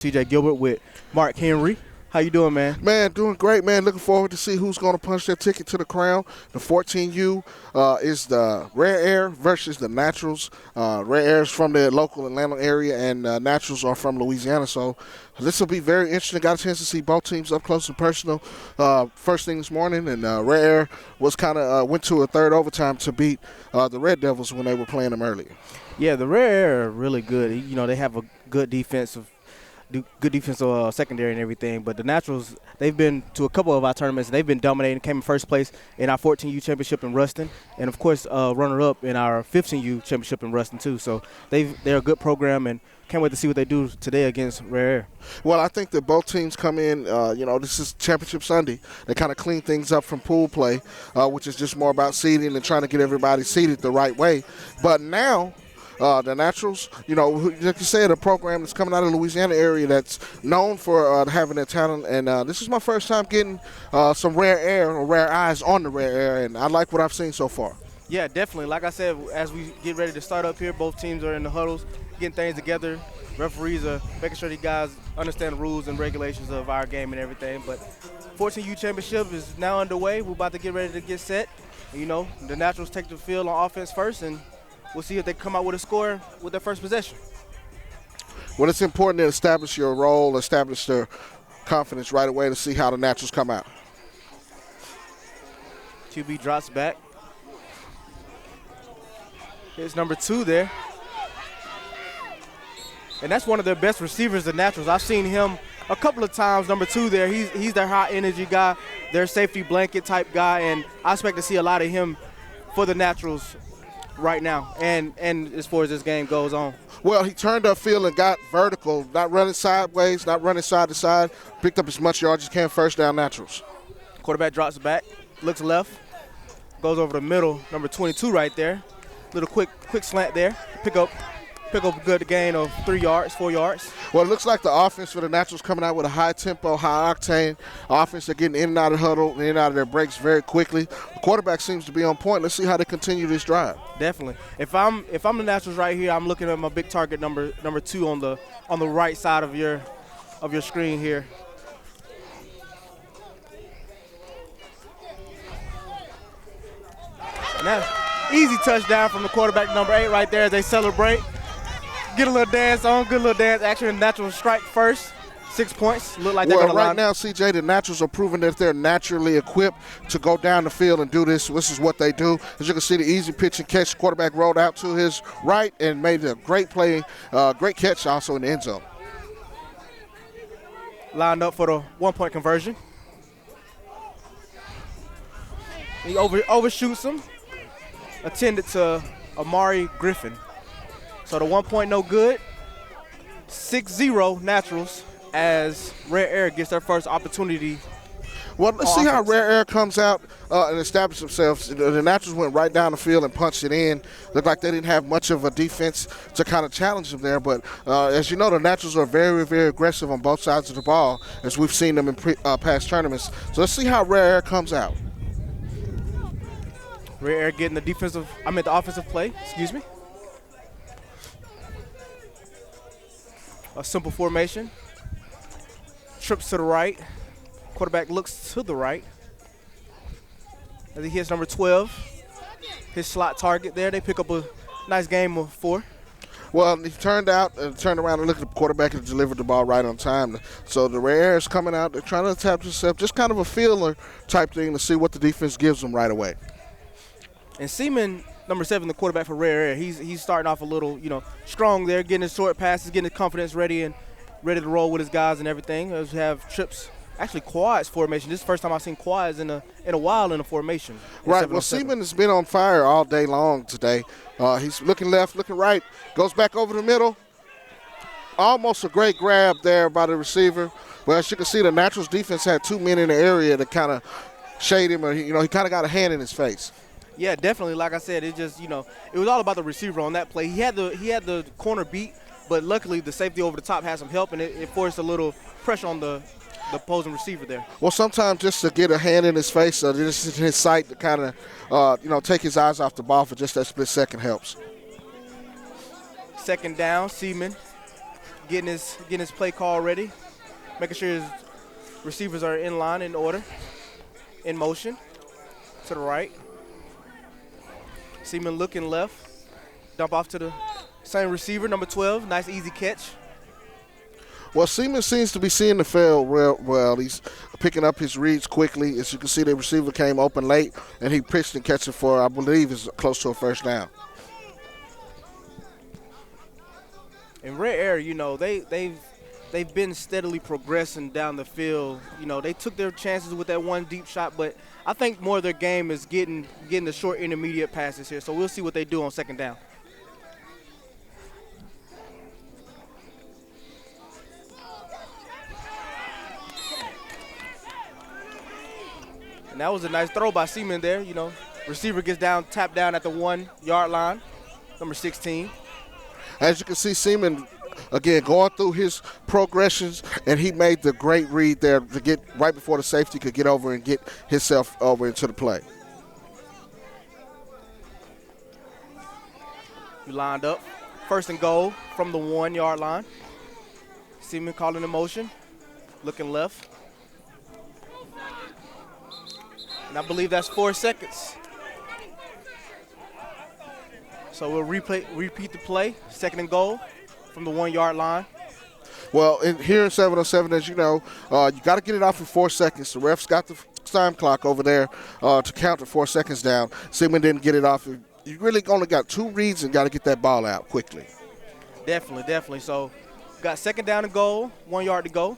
TJ Gilbert with Mark Henry. How you doing, man? Man, doing great, man. Looking forward to see who's going to punch their ticket to the crown. The 14U is the Rare Air versus the Naturals. Rare Air is from the local Atlanta area, and Naturals are from Louisiana. So this will be very interesting. Got a chance to see both teams up close and personal first thing this morning, and Rare Air was kind of went to a third overtime to beat the Red Devils when they were playing them earlier. Yeah, the Rare Air are really good. You know, they have a good defensive secondary and everything. But the Naturals, they've been to a couple of our tournaments, and they've been dominating. Came in first place in our 14U championship in Ruston, and of course, runner-up in our 15U championship in Ruston too. So they're a good program, and can't wait to see what they do today against Rare Air. Well, I think that both teams come in, this is Championship Sunday. They kind of clean things up from pool play, which is just more about seeding and trying to get everybody seated the right way. But now, the Naturals, like you said, a program that's coming out of the Louisiana area that's known for having their talent. And this is my first time getting some Rare Air or Rare Eyes on the Rare Air, and I like what I've seen so far. Yeah, definitely. Like I said, as we get ready to start up here, both teams are in the huddles, getting things together. Referees are making sure these guys understand the rules and regulations of our game and everything. But 14U championship is now underway. We're about to get ready to get set. The Naturals take the field on offense first, and we'll see if they come out with a score with their first possession. Well, it's important to establish your role, establish their confidence right away to see how the Naturals come out. QB drops back. Here's number 2 there. And that's one of their best receivers, the Naturals. I've seen him a couple of times, number 2 there. He's their high-energy guy, their safety blanket type guy, and I expect to see a lot of him for the Naturals right now and as far as this game goes on. Well, he turned upfield and got vertical, not running sideways, not running side to side, picked up as much yards as he can, first down Naturals. Quarterback drops back, looks left, goes over the middle, number 22 right there. Little quick slant there, pick up a good gain of 4 yards. Well, it looks like the offense for the Naturals coming out with a high tempo, high octane offense. They're getting in and out of the huddle, in and out of their breaks very quickly. The quarterback seems to be on point. Let's see how they continue this drive. Definitely. If I'm the Naturals right here, I'm looking at my big target number 2 on the right side of your screen here. And that's easy touchdown from the quarterback number 8 right there as they celebrate. Get a little dance on, good little dance. Actually, the Naturals strike first. 6 points. Look like they're going to right now, CJ, the Naturals are proving that they're naturally equipped to go down the field and do this. This is what they do. As you can see, the easy pitch and catch. The quarterback rolled out to his right and made a great play, great catch also in the end zone. Lined up for the 1-point conversion. He overshoots him. Attended to Amari Griffin. So the 1 point no good. 6-0 Naturals as Rare Air gets their first opportunity. Well, let's see how Rare Air comes out and establish themselves. The Naturals went right down the field and punched it in. Looked like they didn't have much of a defense to kind of challenge them there. But as you know, the Naturals are very, very aggressive on both sides of the ball, as we've seen them in past tournaments. So let's see how Rare Air comes out. Rare Air getting the offensive play, A simple formation. Trips to the right. Quarterback looks to the right. As he hits number 12. His slot target there. They pick up a nice game of 4. Well, he turned around and looked at the quarterback and delivered the ball right on time. So the Rare Air is coming out. They're trying to establish themselves, just kind of a feeler type thing to see what the defense gives them right away. And Seaman, number 7, the quarterback for Rare Air, he's starting off a little, strong there, getting his short passes, getting his confidence ready to roll with his guys and everything. As we have trips, actually quads formation. This is the first time I've seen quads in a while in a formation. Right. Well, Seaman has been on fire all day long today. He's looking left, looking right, goes back over the middle. Almost a great grab there by the receiver. Well, as you can see, the Naturals defense had 2 men in the area to kind of shade him, or he kind of got a hand in his face. Yeah, definitely. Like I said, it just, it was all about the receiver on that play. He had the corner beat, but luckily the safety over the top had some help, and it forced a little pressure on the opposing receiver there. Well, sometimes just to get a hand in his face, just in his sight to kind of, take his eyes off the ball for just that split second helps. Second down, Seaman getting his play call ready, making sure his receivers are in line, in order, in motion, to the right. Seaman looking left, dump off to the same receiver, number 12, nice easy catch. Well, Seaman seems to be seeing the field real well. He's picking up his reads quickly. As you can see, the receiver came open late, and he pitched and catch it for, I believe, is close to a first down. In Red Air, you know, they've been steadily progressing down the field. You know, they took their chances with that one deep shot, but I think more of their game is getting the short intermediate passes here. So we'll see what they do on second down. And that was a nice throw by Seaman there. You know, receiver gets down, tapped down at the 1 yard line, number 16. As you can see, Seaman, again, going through his progressions, and he made the great read there to get right before the safety could get over and get himself over into the play. We lined up. First and goal from the 1 yard line. Seaman calling in motion, looking left. And I believe that's 4 seconds. So we'll repeat the play. Second and goal from the 1 yard line. Well, here in 707, as you know, you got to get it off in 4 seconds. The ref's got the time clock over there to count the 4 seconds down. Seaman didn't get it off. You really only got 2 reads and got to get that ball out quickly. Definitely. So got second down and goal, 1 yard to go.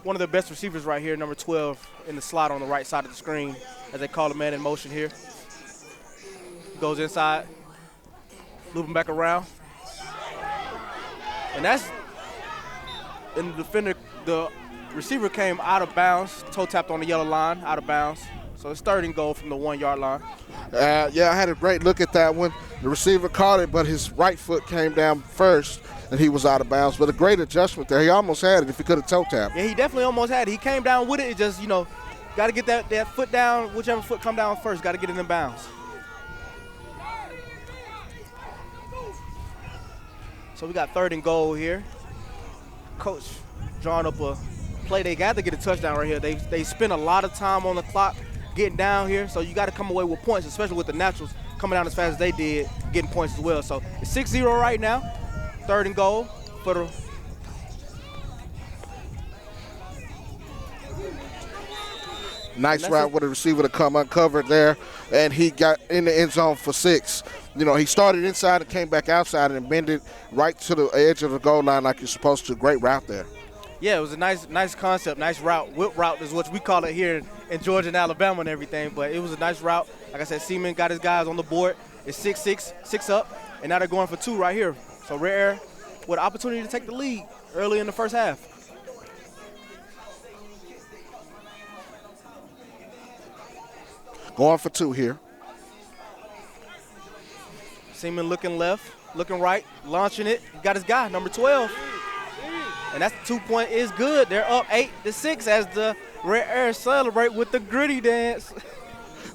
One of their best receivers right here, number 12, in the slot on the right side of the screen as they call a man in motion here. Goes inside, looping back around. And the receiver came out of bounds, toe tapped on the yellow line, out of bounds. So it's third and goal from the 1 yard line. Yeah, I had a great look at that one. The receiver caught it, but his right foot came down first, and he was out of bounds. But a great adjustment there. He almost had it if he could have toe tapped. Yeah, he definitely almost had it. He came down with it. It just, you know, got to get that foot down, whichever foot come down first, got to get it in bounds. So we got third and goal here. Coach drawing up a play. They got to get a touchdown right here. They spend a lot of time on the clock getting down here, so you got to come away with points, especially with the Naturals coming down as fast as they did, getting points as well. So it's 6-0 right now. Third and goal for the nice route with the receiver to come uncovered there, and he got in the end zone for 6. You know, he started inside and came back outside and bended right to the edge of the goal line like you're supposed to. Great route there. Yeah, it was a nice concept, nice route. Whip route is what we call it here in Georgia and Alabama and everything, but it was a nice route. Like I said, Seaman got his guys on the board. It's 6-6, 6 up, and now they're going for 2 right here. So Red Air with an opportunity to take the lead early in the first half. Going for 2 here. Seaman looking left, looking right, launching it. He got his guy, number 12. And that's 2 point is good. They're up 8-6 as the Red Air celebrate with the gritty dance.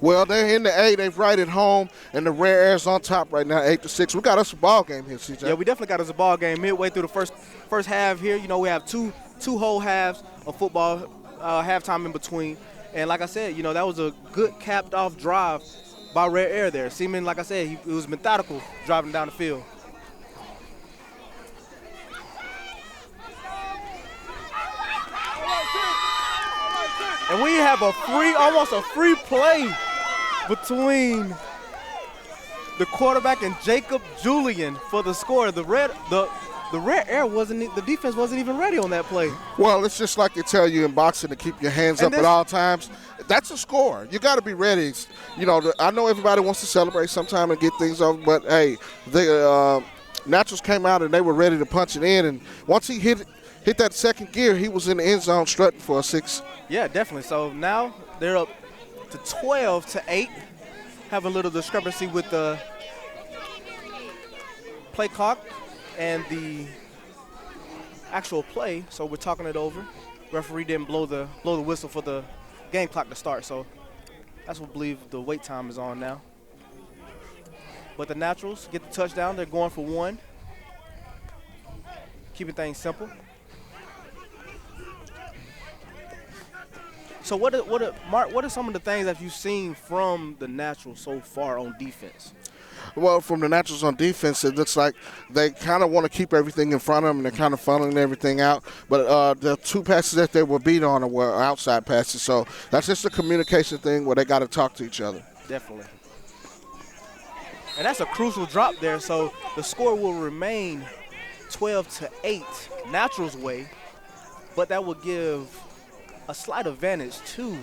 Well, they're in the A. They've right at home, and the Red Air's on top right now, 8-6. We got us a ball game here, CJ. Yeah, we definitely got us a ball game midway through the first half here. You know, we have two whole halves of football, halftime in between. And like I said, you know, that was a good capped off drive by Red Air there. Seaman, like I said, he was methodical driving down the field. And we have almost a free play between the quarterback and Jacob Julian for the score. The Red Air the defense wasn't even ready on that play. Well, it's just like they tell you in boxing to keep your hands up at all times. That's a score. You got to be ready. You know, I know everybody wants to celebrate sometime and get things over, but hey, the Naturals came out and they were ready to punch it in. And once he hit that second gear, he was in the end zone strutting for a 6. Yeah, definitely. So now they're up to 12-8. Have a little discrepancy with the play clock and the actual play. So we're talking it over. Referee didn't blow the whistle for the game clock to start. So that's what I believe the wait time is on now. But the Naturals get the touchdown. They're going for 1. keeping things simple. So Mark, what are some of the things that you've seen from the Naturals so far on defense? Well, from the Naturals on defense, it looks like they kind of want to keep everything in front of them, and they're kind of funneling everything out. But the two passes that they were beat on were outside passes, so that's just a communication thing where they got to talk to each other. Definitely. And that's a crucial drop there, so the score will remain 12-8 Naturals way, but that will give a slight advantage to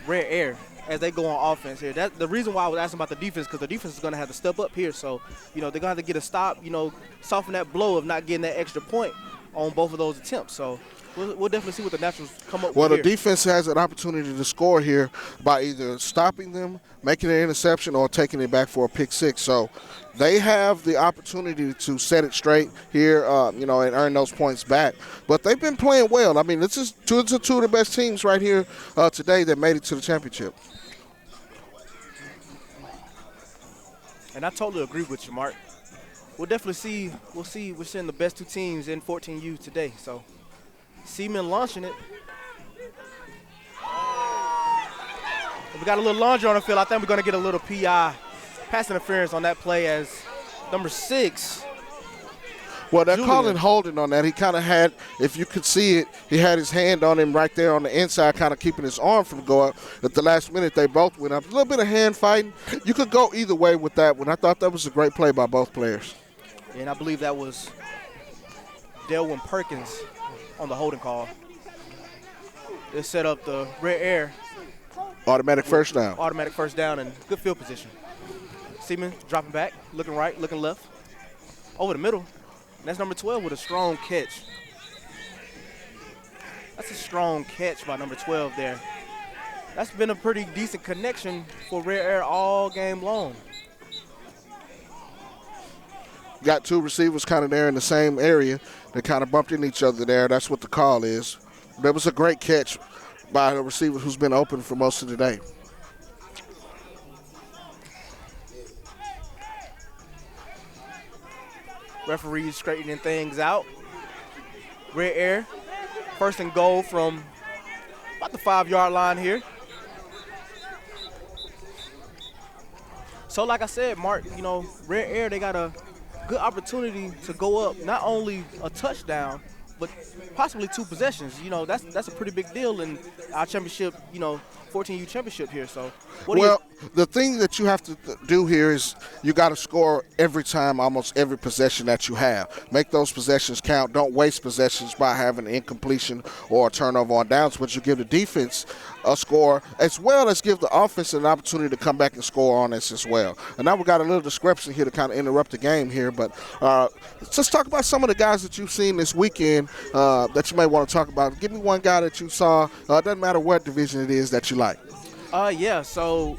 Rare Air as they go on offense here. That's the reason why I was asking about the defense, because the defense is going to have to step up here. So, they're going to have to get a stop, soften that blow of not getting that extra point on both of those attempts. So we'll definitely see what the Naturals come up with the here. defense has an opportunity to score here by either stopping them, making an interception, or taking it back for a pick six. So they have the opportunity to set it straight here, and earn those points back. But they've been playing well. I mean, this is two of the best teams right here today that made it to the championship. And I totally agree with you, Mark. We'll definitely see. We're seeing the best two teams in 14U today. So, Seaman launching it. We got a little laundry on the field. I think we're going to get a little PI, pass interference on that play as number 6. Well, they're Julian. calling holding on that. He kind of had, if you could see it, he had his hand on him right there on the inside, kind of keeping his arm from going. At the last minute, they both went up. A little bit of hand fighting. You could go either way with that one. I thought that was a great play by both players. And I believe that was Delwyn Perkins on the holding call. They set up the Rare Air. Automatic first down. Automatic first down and good field position. Seaman dropping back, looking right, looking left. Over the middle. And that's number 12 with a strong catch. That's a strong catch by number 12 there. That's been a pretty decent connection for Rare Air all game long. Got two receivers kind of there in the same area. They kind of bumped into each other there. That's what the call is. That was a great catch by a receiver who's been open for most of the day. Referees straightening things out. Rare Air, first and goal from about the 5-yard line here. So like I said, Mark, Rare Air, they got a good opportunity to go up not only a touchdown, but possibly 2 possessions. That's a pretty big deal in our championship, 14U championship here. So, the thing that you have to do here is you got to score every time, almost every possession that you have. Make those possessions count. Don't waste possessions by having an incompletion or a turnover on downs, but you give the defense a score as well as give the offense an opportunity to come back and score on us as well. And now we got a little discrepancy here to kind of interrupt the game here, but let's talk about some of the guys that you've seen this weekend that you may want to talk about. Give me one guy that you saw. Doesn't matter what division it is that you like. So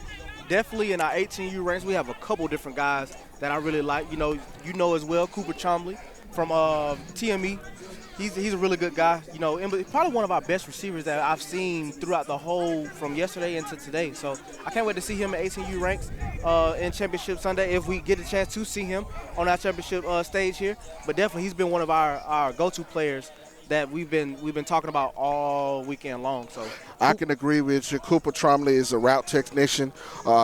definitely in our 18U ranks, we have a couple different guys that I really like. You know as well, Cooper Chomley from TME. He's a really good guy. And probably one of our best receivers that I've seen throughout the whole from yesterday into today. So I can't wait to see him at 18U ranks in Championship Sunday if we get a chance to see him on our championship stage here. But definitely he's been one of our go-to players that we've been talking about all weekend long. So I can agree with you. Cooper Tromley is a route technician.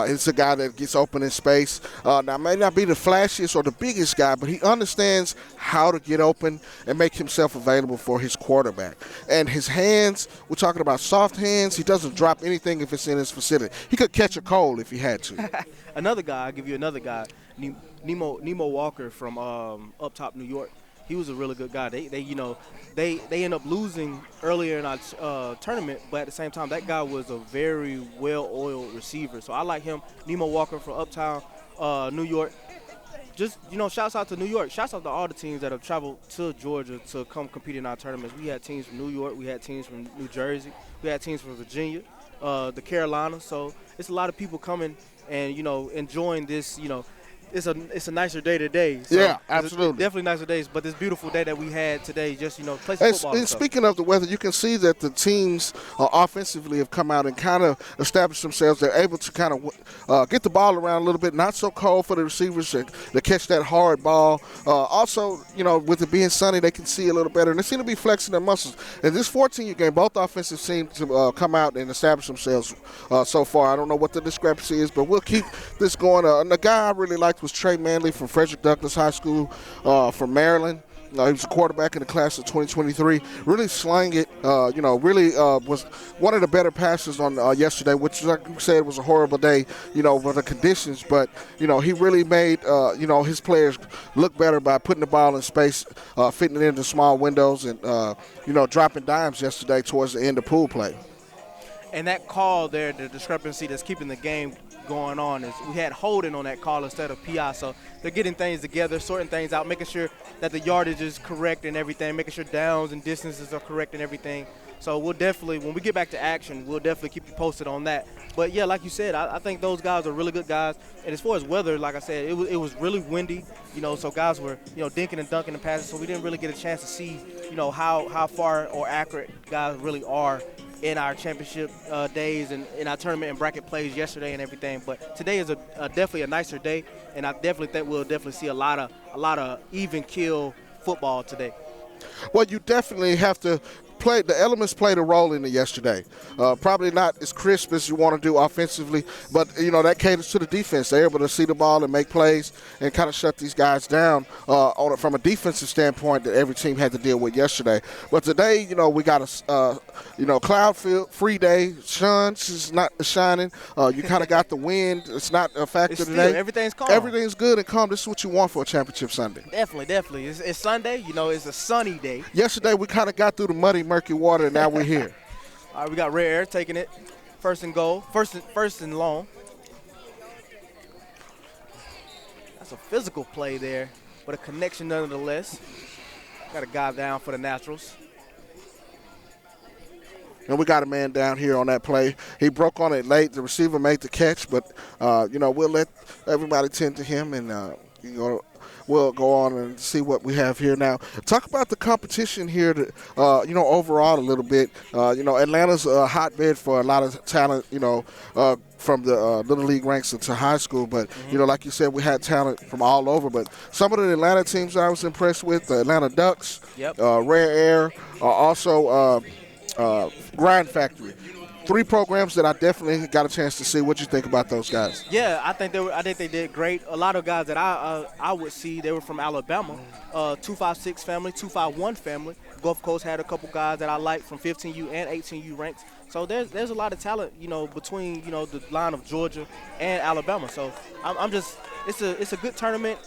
He's a guy that gets open in space. Now, may not be the flashiest or the biggest guy, but he understands how to get open and make himself available for his quarterback. And his hands, we're talking about soft hands. He doesn't drop anything if it's in his facility. He could catch a cold if he had to. I'll give you another guy, Nemo Walker from up top New York. He was a really good guy. They end up losing earlier in our tournament, but at the same time, that guy was a very well-oiled receiver. So I like him. Nemo Walker from Uptown, New York. Just, shouts out to New York. Shouts out to all the teams that have traveled to Georgia to come compete in our tournaments. We had teams from New York. We had teams from New Jersey. We had teams from Virginia, the Carolinas. So it's a lot of people coming and, enjoying this, it's a nicer day today. So Yeah, it's absolutely. definitely nicer days. But this beautiful day that we had today, just play some And, football. and speaking of the weather, you can see that the teams offensively have come out and kind of established themselves. They're able to kind of get the ball around a little bit. Not so cold for the receivers to catch that hard ball. Also, with it being sunny, they can see a little better. And they seem to be flexing their muscles. In this 14U game, both offensive seem to come out and establish themselves so far. I don't know what the discrepancy is, but we'll keep this going. And the guy I really liked was Trey Manley from Frederick Douglass High School from Maryland. He was a quarterback in the class of 2023. Really slang it. Really was one of the better passes on yesterday, which, like you said, was a horrible day, with the conditions. But, he really made, his players look better by putting the ball in space, fitting it into small windows, and, dropping dimes yesterday towards the end of pool play. And that call there, the discrepancy that's keeping the game going on, is we had holding on that call instead of PI. So they're getting things together, sorting things out, making sure that the yardage is correct and everything, making sure downs and distances are correct and everything. So we'll definitely, when we get back to action, we'll definitely keep you posted on that. But, yeah, like you said, I think those guys are really good guys. And as far as weather, like I said, it was really windy, so guys were, dinking and dunking and passes. So we didn't really get a chance to see, how far or accurate guys really are in our championship days and in our tournament and bracket plays yesterday and everything. But today is definitely a nicer day, and I definitely think we'll definitely see a lot of even kill football today. Well, you definitely have to the elements played a role in it yesterday. Probably not as crisp as you want to do offensively, but that caters to the defense. They're able to see the ball and make plays and kind of shut these guys down from a defensive standpoint that every team had to deal with yesterday. But today, we got a cloud-free day. Sun's not shining. You kind of got the wind. It's not a factor today. Everything's calm. Everything's good and calm. This is what you want for a championship Sunday. Definitely. It's Sunday. It's a sunny day. Yesterday, we kind of got through the muddy, murky water, and now we're here. All right, we got Red Air taking it. First and goal. First and long. That's a physical play there, but a connection nonetheless. Got a guy down for the Naturals. And we got a man down here on that play. He broke on it late. The receiver made the catch, but, we'll let everybody tend to him, and, we'll go on and see what we have here now. Talk about the competition here, overall a little bit. Atlanta's a hotbed for a lot of talent, from the Little League ranks into high school. But, like you said, we had talent from all over. But some of the Atlanta teams that I was impressed with, the Atlanta Ducks, Rare Air, also Grind Factory. 3 programs that I definitely got a chance to see. What you think about those guys? Yeah, I think they did great. A lot of guys that I would see, they were from Alabama, 256 family, 251 family. Gulf Coast had a couple guys that I like from 15U and 18U ranks. So there's a lot of talent, between the line of Georgia and Alabama. So it's a good tournament,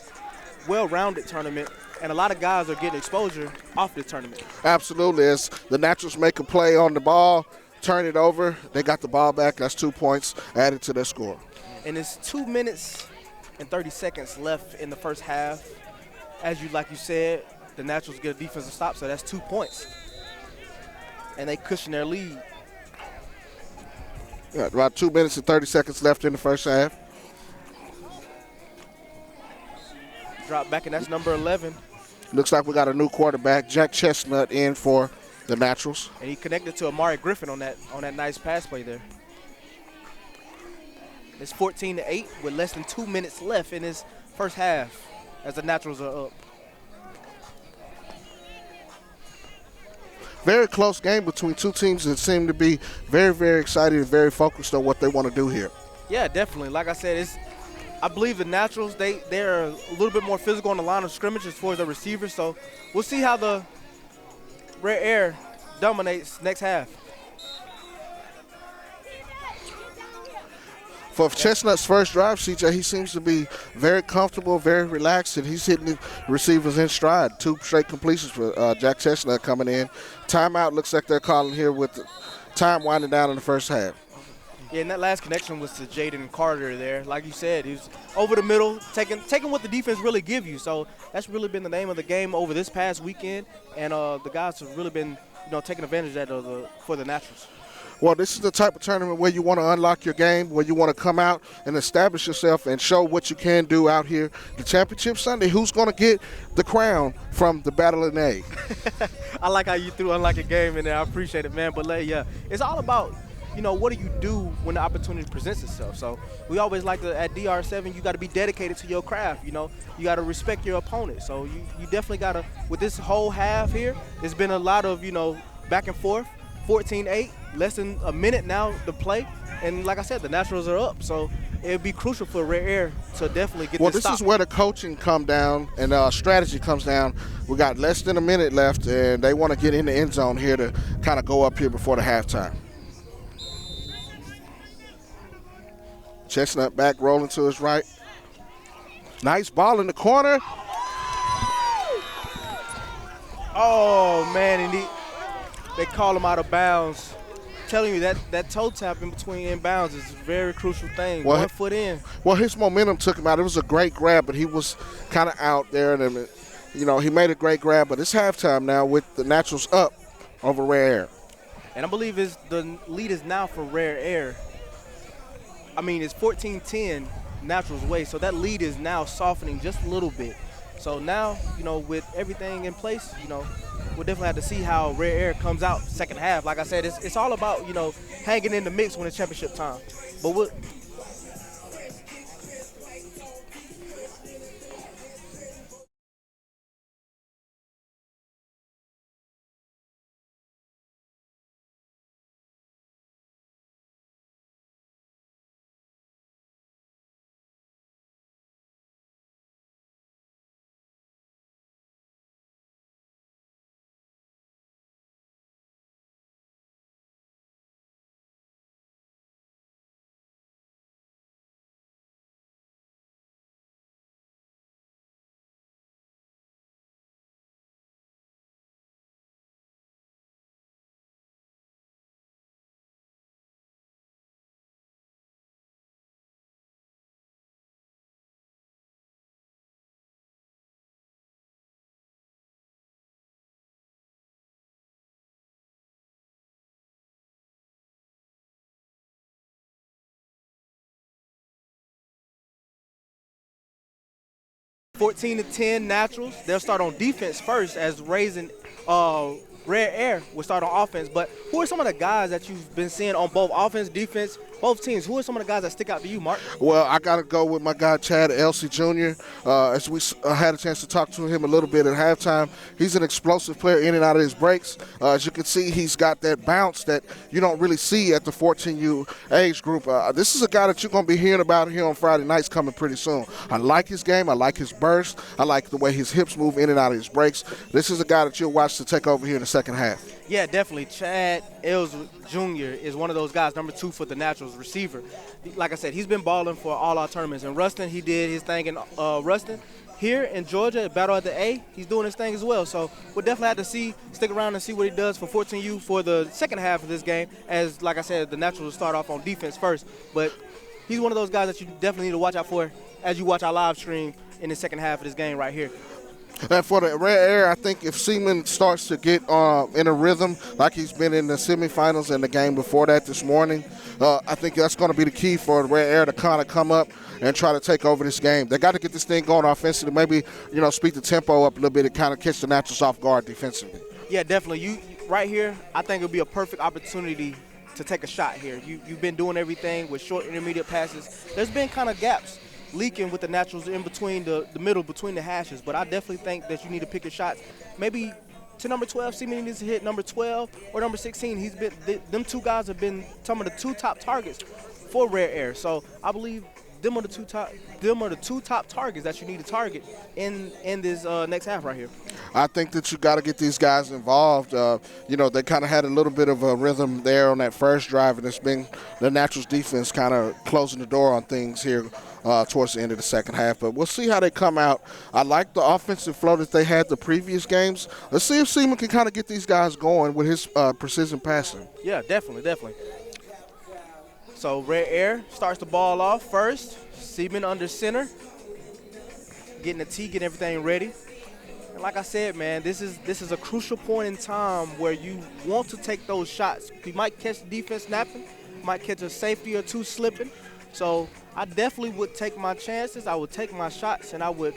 well-rounded tournament. And a lot of guys are getting exposure off the tournament. Absolutely. As the Naturals make a play on the ball, turn it over, they got the ball back. That's 2 points added to their score. And it's 2 minutes and 30 seconds left in the first half. Like you said, the Naturals get a defensive stop, so that's 2 points. And they cushion their lead. Yeah, about 2 minutes and 30 seconds left in the first half. Drop back, and that's number 11. Looks like we got a new quarterback, Jack Chestnut, in for the Naturals. And he connected to Amari Griffin on that nice pass play there. It's 14-8 with less than 2 minutes left in his first half as the Naturals are up. Very close game between two teams that seem to be very, very excited and very focused on what they want to do here. Yeah, definitely. Like I said, I believe the Naturals, they're a little bit more physical on the line of scrimmage as far as the receivers. So we'll see how the Red Air dominates next half. For Chestnut's first drive, CJ, he seems to be very comfortable, very relaxed, and he's hitting the receivers in stride. 2 straight completions for Jack Chestnut coming in. Timeout looks like they're calling here with the time winding down in the first half. Yeah, and that last connection was to Jaden Carter there. Like you said, he was over the middle, taking what the defense really give you. So that's really been the name of the game over this past weekend, and the guys have really been taking advantage of that for the Naturals. Well, this is the type of tournament where you want to unlock your game, where you want to come out and establish yourself and show what you can do out here. The championship Sunday, who's going to get the crown from the Battle of the A? I like how you threw unlock a game in there. I appreciate it, man. But yeah, it's all about, what do you do when the opportunity presents itself? So we always like to, at DR7, you got to be dedicated to your craft. You got to respect your opponent. So you definitely got to, with this whole half here, it's been a lot of, back and forth, 14-8, less than a minute now to play. And like I said, the Naturals are up. So it'd be crucial for Rare Air to definitely get this is where the coaching come down and strategy comes down. We got less than a minute left, and they want to get in the end zone here to kind of go up here before the halftime. Chestnut back rolling to his right. Nice ball in the corner. Oh, man, and they call him out of bounds. Telling you that toe tap in between inbounds is a very crucial thing. Well, 1 foot in. Well, his momentum took him out. It was a great grab, but he was kind of out there. And, he made a great grab. But it's halftime now with the Naturals up over Rare Air. And I believe the lead is now for Rare Air. I mean, it's 14-10 Naturals way. So that lead is now softening just a little bit. So now, with everything in place, we'll definitely have to see how Rare Air comes out second half. Like I said, it's all about, hanging in the mix when it's championship time. But we'll – (14-10) Naturals. They'll start on defense first as Rare Air will start on offense. But who are some of the guys that you've been seeing on both offense, defense, both teams? Who are some of the guys that stick out to you, Mark? Well, I got to go with my guy, Chad Elsie Jr. As we had a chance to talk to him a little bit at halftime, he's an explosive player in and out of his breaks. As you can see, he's got that bounce that you don't really see at the 14U age group. This is a guy that you're going to be hearing about here on Friday nights coming pretty soon. I like his game. I like his burst. I like the way his hips move in and out of his breaks. This is a guy that you'll watch to take over here in the second half. Yeah, definitely. Chad Ells Jr. is one of those guys, number 2 for the Naturals receiver. Like I said, he's been balling for all our tournaments. In Ruston, he did his thing in Ruston. Here in Georgia, at Battle at the A, he's doing his thing as well. So we'll definitely have to stick around and see what he does for 14U for the second half of this game. As, like I said, the Naturals start off on defense first. But he's one of those guys that you definitely need to watch out for as you watch our live stream in the second half of this game right here. And for the Rare Air, I think if Seaman starts to get in a rhythm like he's been in the semifinals and the game before that this morning, I think that's going to be the key for the Rare Air to kind of come up and try to take over this game. They got to get this thing going offensively, maybe, speed the tempo up a little bit and kind of catch the Naturals off guard defensively. Yeah, definitely. Right here, I think it'll be a perfect opportunity to take a shot here. You've been doing everything with short intermediate passes. There's been kind of gaps leaking with the Naturals in between the middle, between the hashes. But I definitely think that you need to pick your shots. Maybe to number 12, Seaman needs to hit number 12 or number 16. Them two guys have been some of the 2 top targets for Rare Air. So I believe them are the two top targets that you need to target in this next half right here. I think that you got to get these guys involved. They kind of had a little bit of a rhythm there on that first drive, and it's been the Naturals defense kind of closing the door on things here towards the end of the second half. But we'll see how they come out. I like the offensive flow that they had the previous games. Let's see if Seaman can kind of get these guys going with his precision passing. Yeah, definitely. So Rare Air starts the ball off first. Seaman under center. Getting the tee, getting everything ready. And like I said, man, this is a crucial point in time where you want to take those shots. You might catch the defense snapping, might catch a safety or two slipping. So I definitely would take my chances. I would take my shots, and I would,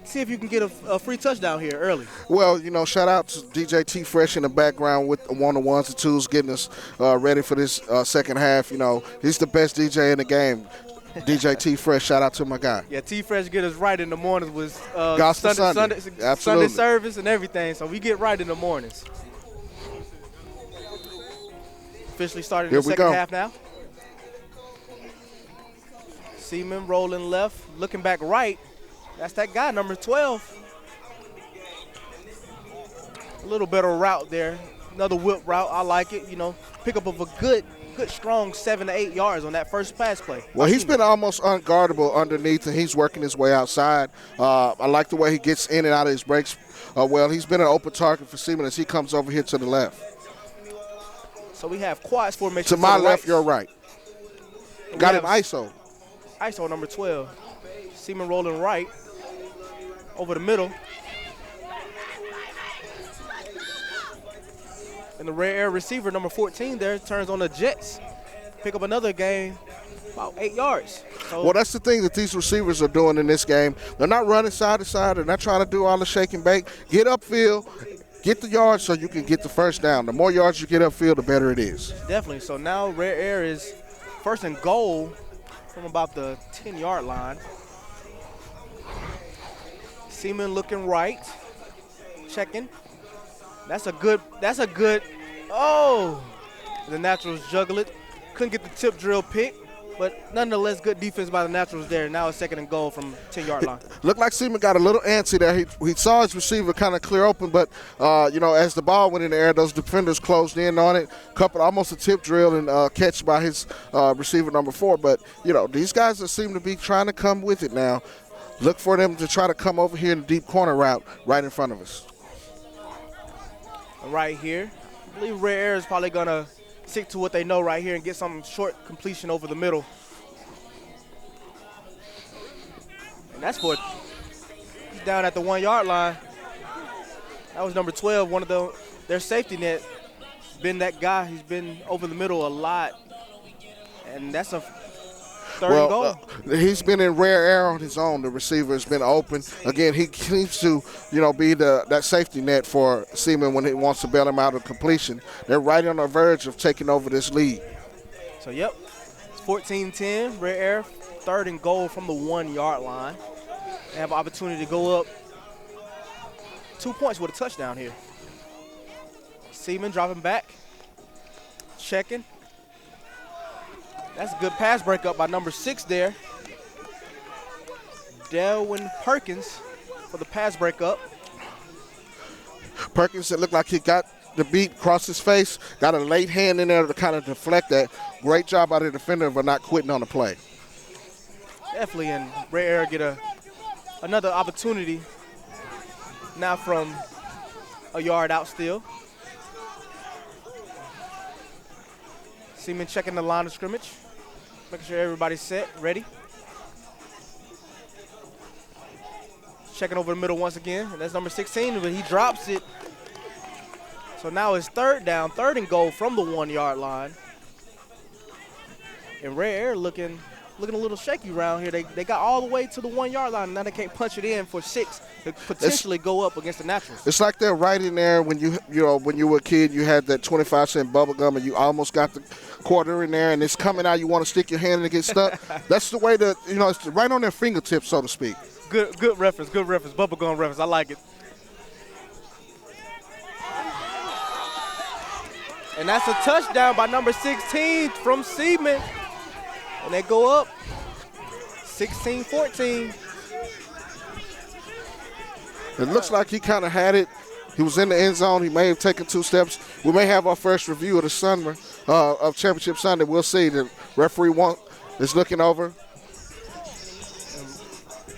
see if you can get a free touchdown here early. Well, shout out to DJ T Fresh in the background with the 1-on-1s and 2s, getting us ready for this second half. He's the best DJ in the game. DJ T Fresh, shout out to my guy. Yeah, T Fresh get us right in the mornings with Sunday service and everything. So we get right in the mornings. Officially started the second half now. Seaman rolling left, looking back right. That's that guy, number 12. A little better route there. Another whip route. I like it. Pick up of a good, strong 7 to 8 yards on that first pass play. Well, he's been almost unguardable underneath, and he's working his way outside. I like the way he gets in and out of his breaks. He's been an open target for Seaman as he comes over here to the left. So we have quads formation. To my left, your right. Got him ISO. ISO number 12. Seaman rolling right. Over the middle. And the rare air receiver, number 14 there, turns on the Jets. Pick up another gain, about 8 yards. So that's the thing that these receivers are doing in this game. They're not running side to side. They're not trying to do all the shake and bake. Get upfield, get the yards so you can get the first down. The more yards you get upfield, the better it is. Definitely. So now rare air is first and goal from about the 10-yard line. Seaman looking right, checking. That's a good, the Naturals juggle it. Couldn't get the tip drill pick, but nonetheless, good defense by the Naturals there. Now it's second and goal from 10-yard line. Looked like Seaman got a little antsy there. He saw his receiver kind of clear open, but, as the ball went in the air, those defenders closed in on it. Almost a tip drill and catch by his receiver number 4. But, these guys that seem to be trying to come with it now. Look for them to try to come over here in the deep corner route right in front of us. Right here. I believe Rare Air is probably going to stick to what they know right here and get some short completion over the middle. And that's for he's down at the 1-yard line. That was number 12, one of their safety net. Been that guy. He's been over the middle a lot. And that's a third and goal. He's been in rare air on his own. The receiver has been open. Again, he seems to, be that safety net for Seaman when he wants to bail him out of completion. They're right on the verge of taking over this lead. So, yep, it's 14-10, rare air, third and goal from the 1-yard line. They have an opportunity to go up 2 points with a touchdown here. Seaman dropping back, checking. That's a good pass breakup by number 6 there. Delwyn Perkins for the pass breakup. Perkins, it looked like he got the beat across his face, got a late hand in there to kind of deflect that. Great job by the defender for not quitting on the play. Definitely, and Rare Air get another opportunity now from a yard out still. Seaman checking the line of scrimmage. Making sure everybody's set, ready. Checking over the middle once again, and that's number 16, but he drops it. So now it's third down, third and goal from the 1-yard line. And Rare Air looking a little shaky around here. They got all the way to the 1-yard line, and now they can't punch it in for 6 to potentially go up against the Naturals. It's like they're right in there when when you were a kid, you had that 25-cent bubble gum, and you almost got the quarter in there, and it's coming out. You want to stick your hand and it gets stuck. That's the way that it's right on their fingertips, so to speak. Good reference. Bubble gum reference. I like it. And that's a touchdown by number 16 from Seaman. And they go up 16-14. It looks like he kind of had it. He was in the end zone. He may have taken 2 steps. We may have our first review of the summer of Championship Sunday. We'll see. The referee is looking over.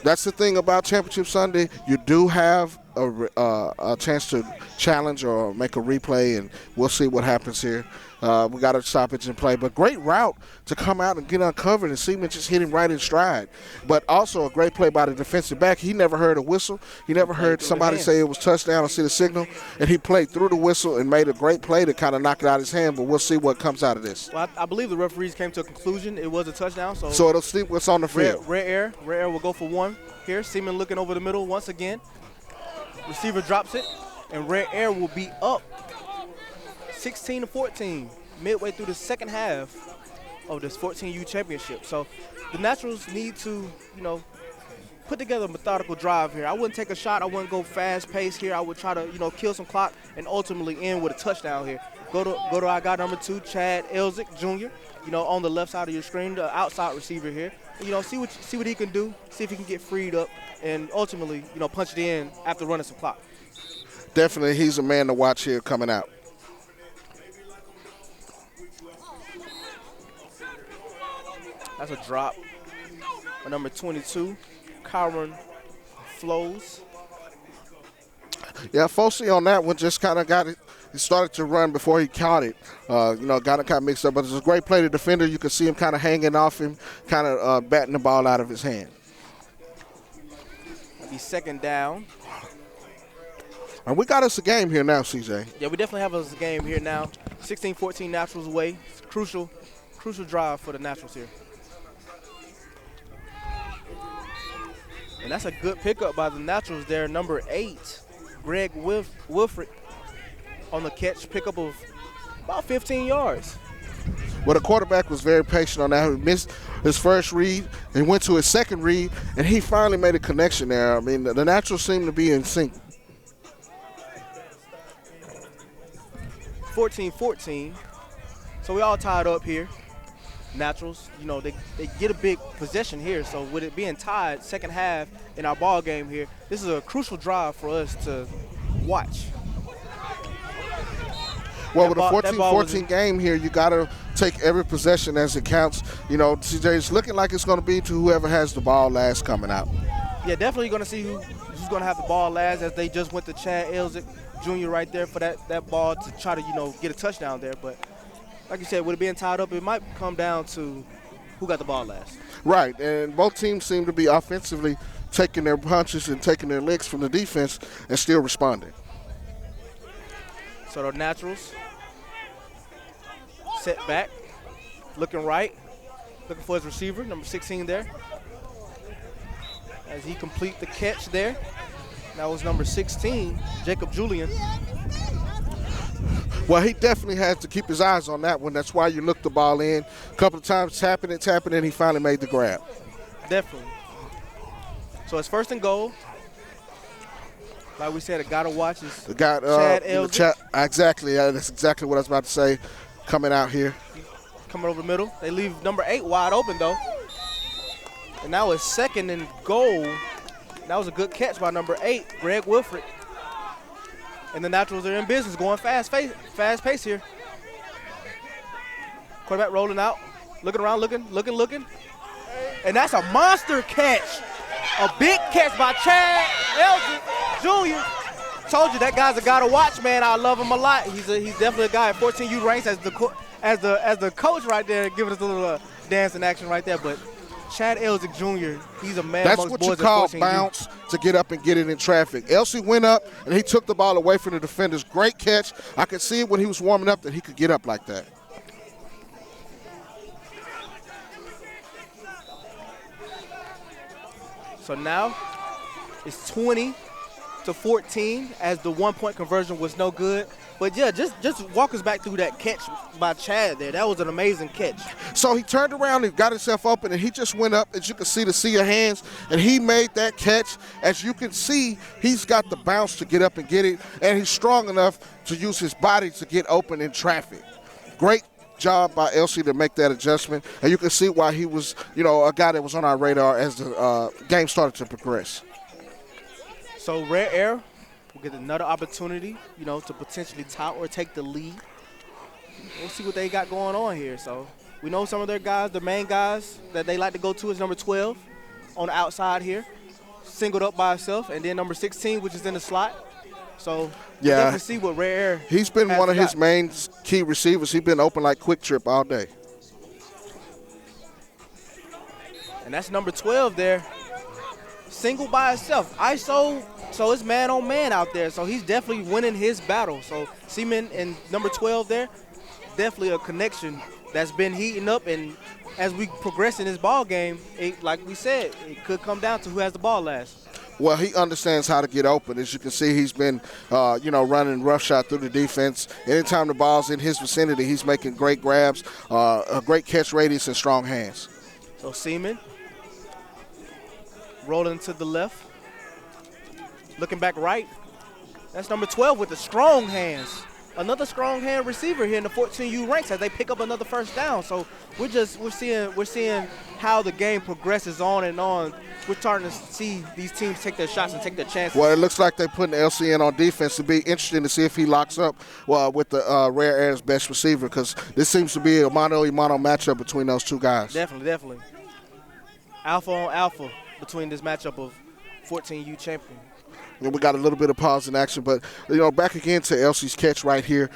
That's the thing about Championship Sunday. You do have a chance to challenge or make a replay, and we'll see what happens here. We got a stoppage in play, but great route to come out and get uncovered, and Seaman just hit him right in stride. But also a great play by the defensive back. He never heard a whistle. He never heard somebody say it was touchdown or see the signal, and he played through the whistle and made a great play to kind of knock it out of his hand, but we'll see what comes out of this. Well, I believe the referees came to a conclusion. It was a touchdown. So it'll see what's on the field. Rare Air will go for one here. Seaman looking over the middle once again. Receiver drops it, and Rare Air will be up 16-14 midway through the second half of this 14U championship. So the Naturals need to, put together a methodical drive here. I wouldn't take a shot. I wouldn't go fast pace here. I would try to, kill some clock and ultimately end with a touchdown here. Go to our guy number 2, Chad Elzick Jr., on the left side of your screen, the outside receiver here. See what he can do, see if he can get freed up, and ultimately, punch it in after running some clock. Definitely, he's a man to watch here coming out. That's a drop. Number 22, Kyron Flows. Yeah, Fossey on that one just kind of got it. He started to run before he caught it. Got it kind of mixed up, but it's a great play to defender. You can see him kind of hanging off him, kind of batting the ball out of his hand. Be second down. And we got us a game here now, CJ. Yeah, we definitely have us a game here now. 16-14 Naturals away. It's a crucial drive for the Naturals here. And that's a good pickup by the Naturals there. Number 8, Greg Wilfred on the catch, pickup of about 15 yards. Well, the quarterback was very patient on that. He missed his first read and went to his second read, and he finally made a connection there. I mean, the Naturals seem to be in sync. 14-14. So we all tied up here. Naturals, they get a big possession here. So with it being tied second half in our ball game here, this is a crucial drive for us to watch. Well, with a 14-14 game here, you got to take every possession as it counts. CJ, it's looking like it's going to be to whoever has the ball last coming out. Yeah, definitely going to see who's going to have the ball last, as they just went to Chad Elzick Jr. right there for that ball to try to, get a touchdown there. But like you said, with it being tied up, it might come down to who got the ball last. Right, and both teams seem to be offensively taking their punches and taking their licks from the defense and still responding. So the Naturals set back, looking right, looking for his receiver, number 16 there. As he complete the catch there. That was number 16, Jacob Julian. Well, he definitely has to keep his eyes on that one. That's why you look the ball in. A couple of times, tapping it, and he finally made the grab. Definitely. So it's first and goal. Like we said, a guy to watch is Chad Elzick. Exactly. That's exactly what I was about to say. Coming out here. Coming over the middle. They leave number 8 wide open, though. And now it's second and goal. That was a good catch by number 8, Greg Wilfred. And the Naturals are in business, going fast pace here. Quarterback rolling out, looking around, looking. And that's a monster catch. A big catch by Chad Elzick Jr. Told you that guy's a guy to watch, man. I love him a lot. He's definitely a guy at 14U ranks as the coach right there, giving us a little dance in action right there. But Chad Elzick Jr., he's a man That's amongst what boys you call at 14U. bounce to get up and get it in traffic. Elsie went up, and he took the ball away from the defenders. Great catch. I could see it when he was warming up that he could get up like that. So now it's 20-14 as the 1-point conversion was no good. But, yeah, just walk us back through that catch by Chad there. That was an amazing catch. So he turned around and got himself open, and he just went up, as you can see, the sea of hands, and he made that catch. As you can see, he's got the bounce to get up and get it, and he's strong enough to use his body to get open in traffic. Great job by Elsie to make that adjustment, and you can see why he was, a guy that was on our radar as the game started to progress. So Rare Air will get another opportunity, to potentially tie or take the lead. We'll see what they got going on here. So we know some of their guys, the main guys that they like to go to is number 12 on the outside here. singled up by himself, and then number 16, which is in the slot. So you Yeah. definitely see what Rare Air He's been has one of his got. main key receivers. He's been open like Quick Trip all day. And that's number 12 there. Single by himself. ISO, so it's man on man out there. So he's definitely winning his battle. So Seaman and number 12 there, definitely a connection that's been heating up. And as we progress in this ball game, like we said, it could come down to who has the ball last. Well, he understands how to get open. As you can see, he's been, running roughshod through the defense. Anytime the ball's in his vicinity, he's making great grabs, a great catch radius, and strong hands. So Seaman rolling to the left, looking back right. That's number 12 with the strong hands. Another strong hand receiver here in the 14U ranks as they pick up another first down. So we're seeing how the game progresses on and on. We're starting to see these teams take their shots and take their chances. Well, it looks like they're putting LCN on defense. To be interesting to see if he locks up with the Rare Air's best receiver, because this seems to be a mono-a-mono matchup between those two guys. Definitely. Alpha on alpha between this matchup of 14U champion. And we got a little bit of pause in action, but back again to LC's catch right here.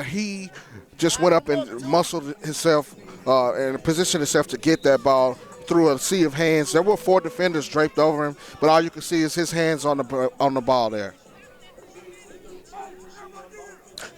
He just went up and muscled himself and positioned himself to get that ball through a sea of hands. There were 4 defenders draped over him, but all you can see is his hands on the ball there.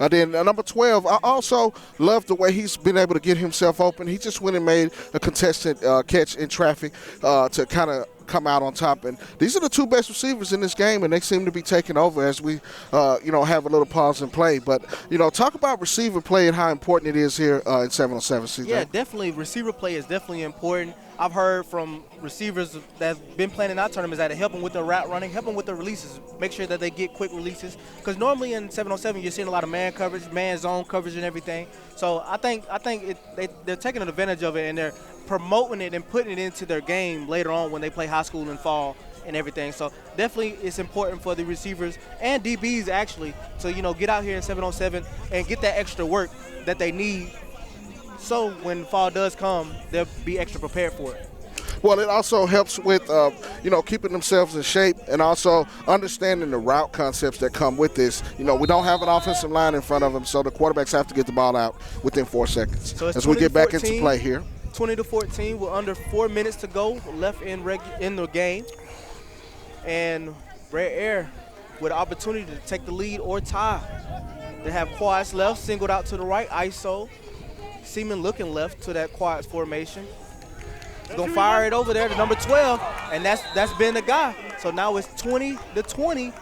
And then number 12, I also love the way he's been able to get himself open. He just went and made a contested catch in traffic to kind of come out on top. And these are the 2 best receivers in this game, and they seem to be taking over as we, have a little pause and play. But, talk about receiver play and how important it is here in 7-on-7, CJ. Yeah, definitely. Receiver play is definitely important. I've heard from receivers that's been playing in our tournaments that help them with their route running, help them with their releases, make sure that they get quick releases. Because normally in 7-on-7, you're seeing a lot of man coverage, man zone coverage and everything. So I think they're taking advantage of it, and they're promoting it and putting it into their game later on when they play high school and fall and everything. So definitely it's important for the receivers and DBs actually to, get out here in 7-on-7 and get that extra work that they need. So when fall does come, they'll be extra prepared for it. Well, it also helps with, keeping themselves in shape and also understanding the route concepts that come with this. We don't have an offensive line in front of them, so the quarterbacks have to get the ball out within 4 seconds. So as we get back into play here. 20-14 with under 4 minutes to go left in the game. And Rare Air with an opportunity to take the lead or tie. They have quads left, singled out to the right, ISO. Seaman looking left to that quads formation. He's gonna fire it over there to number 12, and that's been the guy. So now it's 20-20,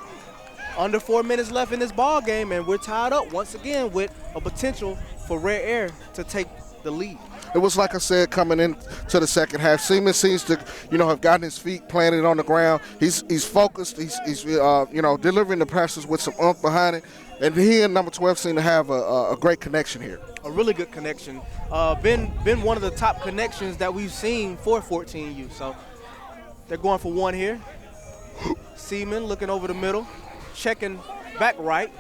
under 4 minutes left in this ball game, and we're tied up once again with a potential for Rare Air to take the lead. It was like I said, coming into the second half. Seaman seems to, have gotten his feet planted on the ground. He's focused. He's delivering the passes with some oomph behind it. And he and number 12 seem to have a great connection here. A really good connection. Been one of the top connections that we've seen for 14U. So they're going for one here. Seaman looking over the middle, checking back right.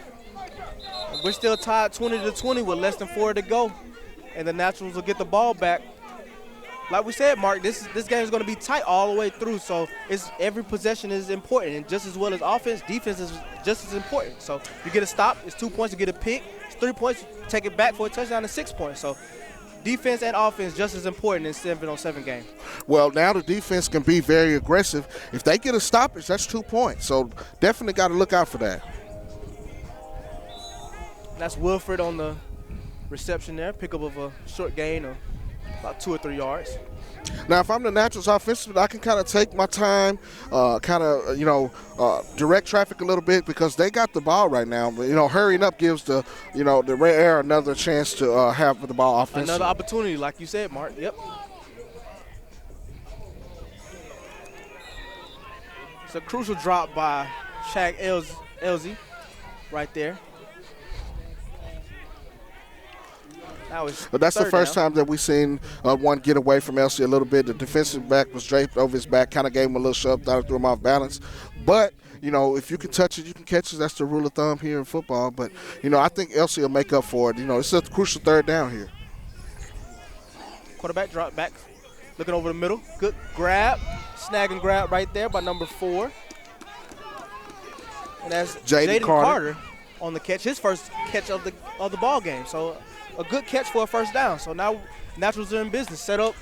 We're still tied 20-20 with less than 4 to go. And the Naturals will get the ball back. Like we said, Mark, this game is going to be tight all the way through. So every possession is important. And just as well as offense, defense is just as important. So you get a stop, it's 2 points. You get a pick, it's 3 points. Take it back for a touchdown, it's 6 points. So defense and offense just as important in 7-on-7 game. Well, now the defense can be very aggressive. If they get a stoppage, that's 2 points. So definitely got to look out for that. That's Wilfred on the reception there, pickup of a short gain of about 2 or 3 yards. Now, if I'm the Naturals offensively, I can kind of take my time, direct traffic a little bit because they got the ball right now. But, hurrying up gives the Rare Air another chance to have the ball offensively. Another opportunity, like you said, Mark. Yep. It's a crucial drop by Shaq Elzy right there. But that's the first time that we've seen one get away from Elsie a little bit. The defensive back was draped over his back, kind of gave him a little shove, thought it threw him off balance. But, if you can touch it, you can catch it. That's the rule of thumb here in football. But, I think Elsie will make up for it. It's a crucial 3rd down here. Quarterback drop back, looking over the middle. Good grab. snag and grab right there by number 4. And that's Jaden Jaden Carter. Carter on the catch, his first catch of the ball game. So a good catch for a first down. So now Naturals are in business, set up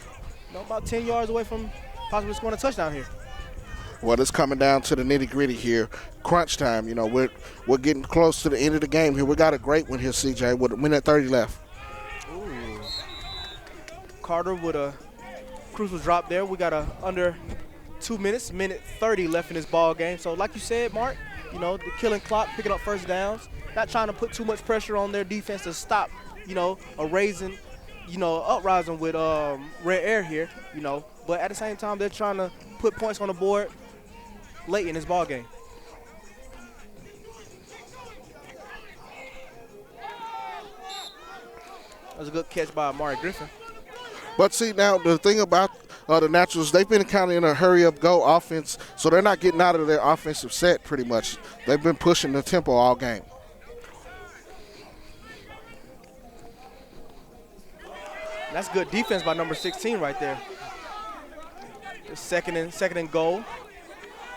about 10 yards away from possibly scoring a touchdown here. Well, it's coming down to the nitty-gritty here. Crunch time. We're getting close to the end of the game here. We got a great one here, CJ, with a minute 30 left. Ooh. Carter with a crucial drop there. We got under 2 minutes, minute 30 left in this ball game. So like you said, Mark, the killing clock, picking up first downs, not trying to put too much pressure on their defense to stop, a raising, uprising with Red Air here, But at the same time, they're trying to put points on the board late in this ball game. That was a good catch by Amari Griffin. But see, now the thing about the Naturals, they've been kind of in a hurry-up-go offense, so they're not getting out of their offensive set pretty much. They've been pushing the tempo all game. That's good defense by number 16 right there. Second and goal.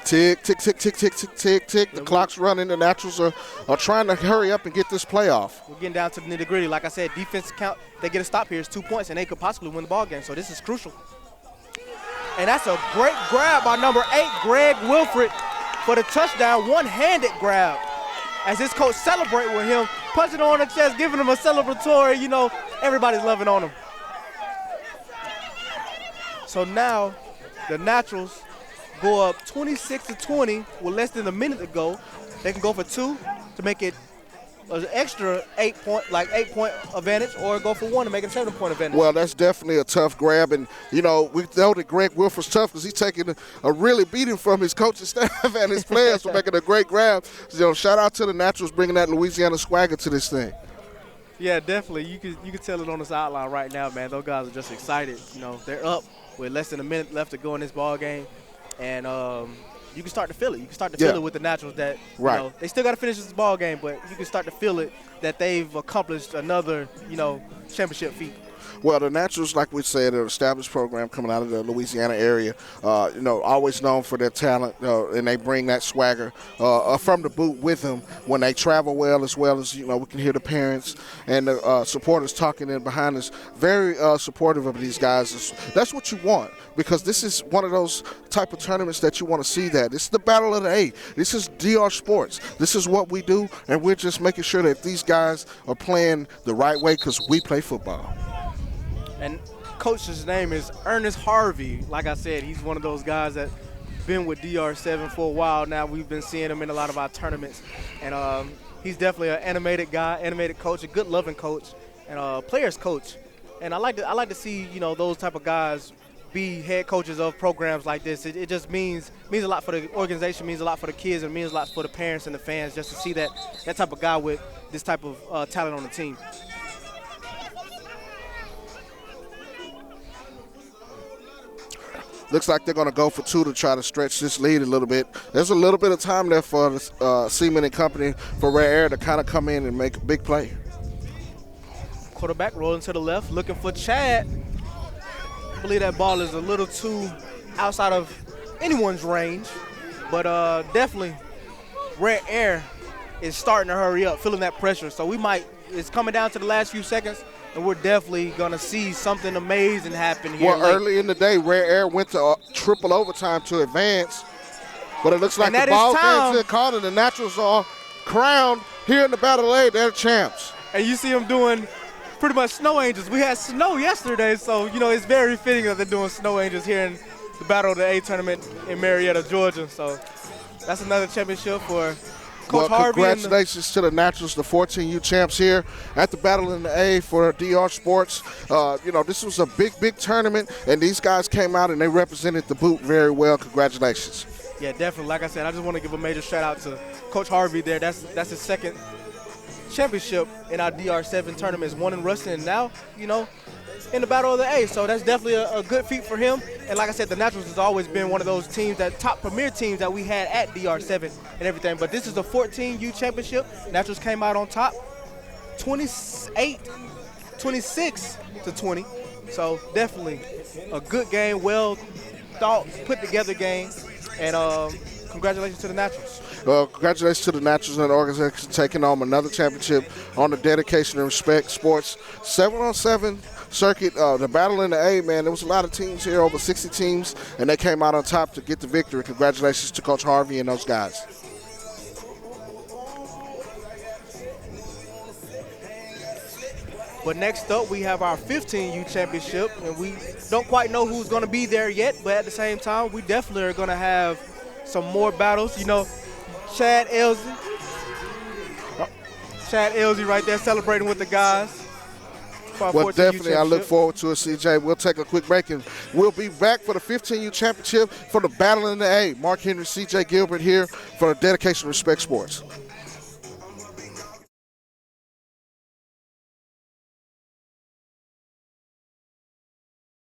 Tick, tick, tick, tick, tick, tick, tick, tick. The clock's running. The Naturals are trying to hurry up and get this play off. We're getting down to the nitty-gritty. Like I said, defense count. They get a stop here. It's 2 points, and they could possibly win the ball game. So this is crucial. And that's a great grab by number 8, Greg Wilfred, for the touchdown. One-handed grab. As his coach celebrate with him, punching on the chest, giving him a celebratory. Everybody's loving on him. So now the Naturals go up 26-20 with less than a minute to go. They can go for 2 to make it an extra 8-point advantage, or go for 1 to make it a 7-point advantage. Well, that's definitely a tough grab, and we know that Greg Wilford's tough because he's taking a really beating from his coaching staff and his players for making a great grab. Shout out to the Naturals bringing that Louisiana swagger to this thing. Yeah, definitely. You can tell it on the sideline right now, man. Those guys are just excited. They're up with less than a minute left to go in this ball game. And you can start to feel it. You can start to feel it with the Naturals that they still got to finish this ball game, but you can start to feel it that they've accomplished another championship feat. Well, the Naturals, like we said, are an established program coming out of the Louisiana area. Always known for their talent, and they bring that swagger from the boot with them when they travel well as we can hear the parents and the supporters talking in behind us. Very supportive of these guys. That's what you want, because this is one of those type of tournaments that you want to see that. This is the Battle of the A. This is DR Sports. This is what we do, and we're just making sure that these guys are playing the right way because we play football. And coach's name is Ernest Harvey. Like I said, he's one of those guys that been with DR7 for a while now. We've been seeing him in a lot of our tournaments. And he's definitely an animated guy, animated coach, a good loving coach, and a player's coach. And I like to see, those type of guys be head coaches of programs like this. It just means a lot for the organization, means a lot for the kids, and means a lot for the parents and the fans just to see that type of guy with this type of talent on the team. Looks like they're going to go for 2 to try to stretch this lead a little bit. There's a little bit of time there for Seaman and company for Red Air to kind of come in and make a big play. Quarterback rolling to the left, looking for Chad. I believe that ball is a little too outside of anyone's range, but definitely Red Air is starting to hurry up, feeling that pressure. So it's coming down to the last few seconds, and we're definitely going to see something amazing happen here. Well, early in the day, Red Air went to triple overtime to advance, but it looks like the ball game's called, and the Naturals are crowned here in the Battle of A. They're champs. And you see them doing pretty much snow angels. We had snow yesterday, so, it's very fitting that they're doing snow angels here in the Battle of the A tournament in Marietta, Georgia. So that's another championship for Coach Harvey. Congratulations to the Naturals, the 14U champs here at the Battle in the A for DR Sports. This was a big tournament, and these guys came out and they represented the boot very well. Congratulations. Yeah, definitely. Like I said, I just want to give a major shout out to Coach Harvey there. That's his second championship in our DR7 tournaments, one in Ruston, and now, in the Battle of the A. So that's definitely a good feat for him. And like I said, the Naturals has always been one of those teams, that top premier teams that we had at DR7 and everything. But this is the 14U championship. Naturals came out on top 26-20. So definitely a good game, well thought, put together game. And congratulations to the Naturals. Well, congratulations to the Naturals and the organization taking on another championship on the Dedication and Respect Sports 7-on-7 circuit. The battle in the A, man, there was a lot of teams here, over 60 teams, and they came out on top to get the victory. Congratulations to Coach Harvey and those guys. But next up, we have our 15U championship, and we don't quite know who's going to be there yet, but at the same time, we definitely are going to have some more battles. You know, Chad Elsie right there celebrating with the guys. Well, definitely, I look forward to it, CJ. We'll take a quick break, and we'll be back for the 15U championship for the battle in the A. Mark Henry, CJ Gilbert here for the Dedication Respect Sports.